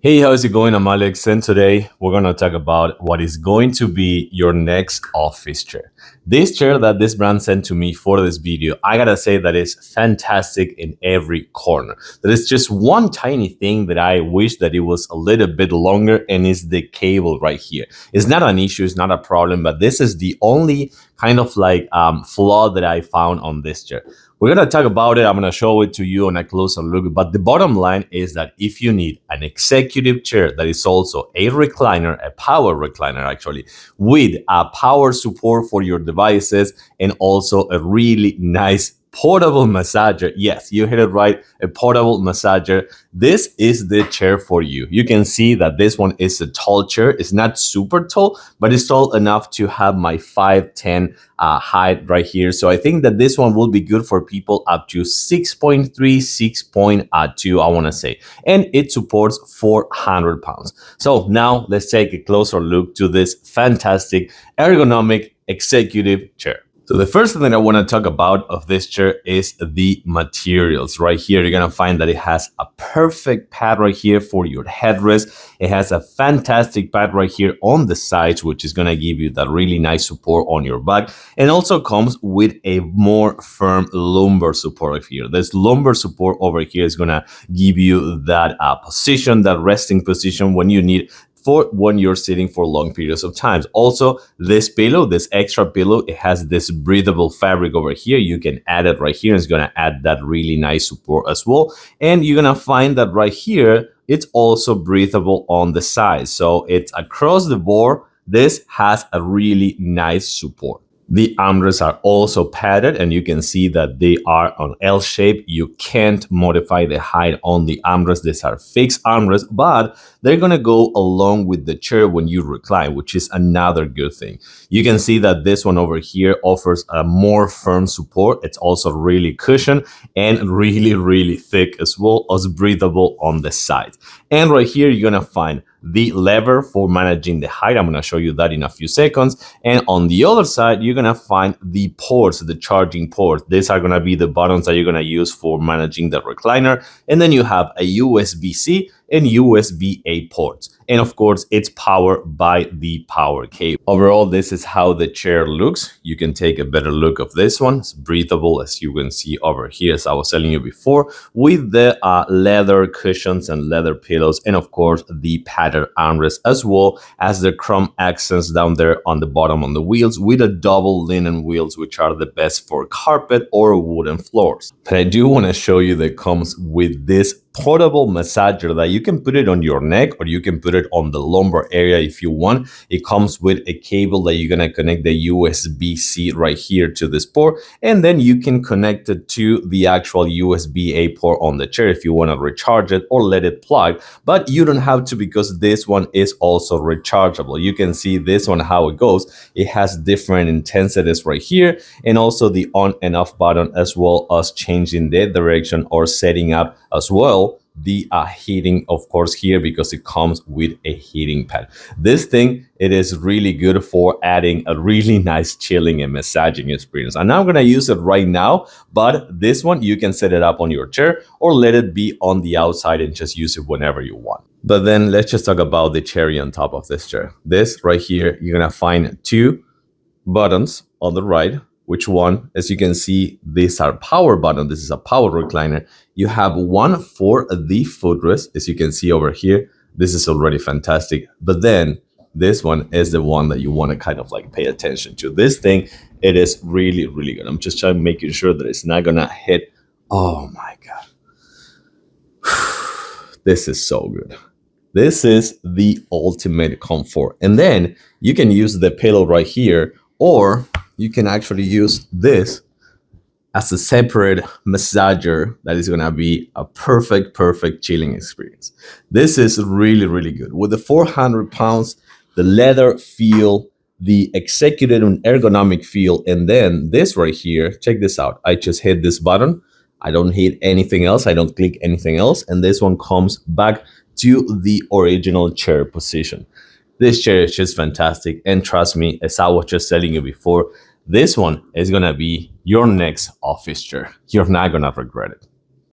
Hey, how's it going? I'm Alex, and today we're going to talk about what is going to be your next office chair. This chair that this brand sent to me for this video, I gotta say that is fantastic in every corner. There is just one tiny thing that I wish that it was a little bit longer, and is the cable right here. It's not an issue, it's not a problem, but this is the only kind of like flaw that I found on this chair. We're going to talk about it. I'm going to show it to you on a closer look. But the bottom line is that if you need an executive chair that is also a recliner, a power recliner actually, with a power support for your devices and also a really nice portable massager. Yes, you hit it right, a portable massager. This is the chair for you. You can see that this one is a tall chair. It's not super tall, but it's tall enough to have my 5'10" height right here. So I think that this one will be good for people up to 6.3, 6.2, I want to say. And it supports 400 pounds. So now let's take a closer look to this fantastic ergonomic executive chair. So the first thing that I want to talk about of this chair is the materials. Right here, you're going to find that it has a perfect pad right here for your headrest. It has a fantastic pad right here on the sides, which is going to give you that really nice support on your back. And also comes with a more firm lumbar support right here. This lumbar support over here is going to give you that position, that resting position when you need for when you're sitting for long periods of times. Also, this pillow, this extra pillow, it has this breathable fabric over here. You can add it right here. It's going to add that really nice support as well. And you're going to find that right here, it's also breathable on the side. So it's across the board. This has a really nice support. The armrests are also padded, and you can see that they are on L shape. You can't modify the height on the armrests. These are fixed armrests, but they're going to go along with the chair when you recline, which is another good thing. You can see that this one over here offers a more firm support. It's also really cushioned and really, really thick as well as breathable on the sides. And right here, you're going to find the lever for managing the height. I'm going to show you that in a few seconds. And on the other side, you're going to find the ports, the charging ports. These are going to be the buttons that you're going to use for managing the recliner. And then you have a USB-C and USB-A ports. And of course, it's powered by the power cable. Overall, this is how the chair looks. You can take a better look of this one. It's breathable, as you can see over here, as I was telling you before, with the leather cushions and leather pillows, and of course, the padded armrest, as well as the chrome accents down there on the bottom on the wheels, with a double linen wheels, which are the best for carpet or wooden floors. But I do want to show you that it comes with this portable massager that you can put it on your neck, or you can put it on the lumbar area if you want. It comes with a cable that you're going to connect the USB-C right here to this port, and then you can connect it to the actual USB-A port on the chair if you want to recharge it or let it plug. But you don't have to, because this one is also rechargeable. You can see this one, how it goes. It has different intensities right here, and also the on and off button, as well as changing the direction or setting up as well the heating, of course, here, because it comes with a heating pad. This thing, it is really good for adding a really nice chilling and massaging experience. And I'm going to use it right now, but this one, you can set it up on your chair or let it be on the outside and just use it whenever you want. But then let's just talk about the cherry on top of this chair. This right here, you're going to find two buttons on the right. Which one? As you can see, these are power button. This is a power recliner. You have one for the footrest, as you can see over here. This is already fantastic. But then this one is the one that you want to kind of like pay attention to. This thing, it is really, really good. I'm just trying to making sure that it's not gonna hit. Oh my God. This is so good. This is the ultimate comfort. And then you can use the pillow right here, or you can actually use this as a separate massager that is going to be a perfect chilling experience. This is really, really good. With the 400 pounds, the leather feel, the executive and ergonomic feel, and then this right here, check this out. I just hit this button. I don't hit anything else. I don't click anything else. And this one comes back to the original chair position. This chair is just fantastic. And trust me, as I was just telling you before, this one is going to be your next office chair. You're not going to regret it.